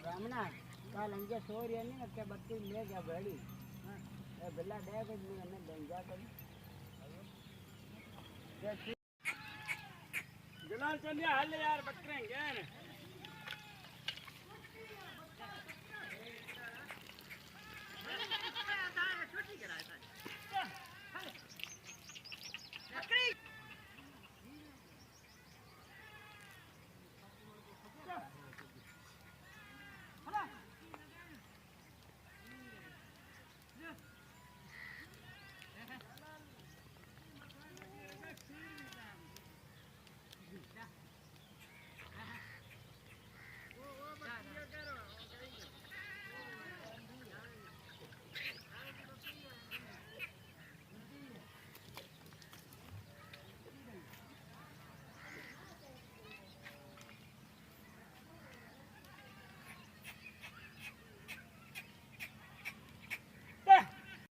ब्राह्मणा काल अंजे सोरिया नहीं के बत्ती ले गया बड़ी ए बिल्ला दे के मैंने डेंजा कर जलाल चलिया हाल यार बकरे हैं छोटी करा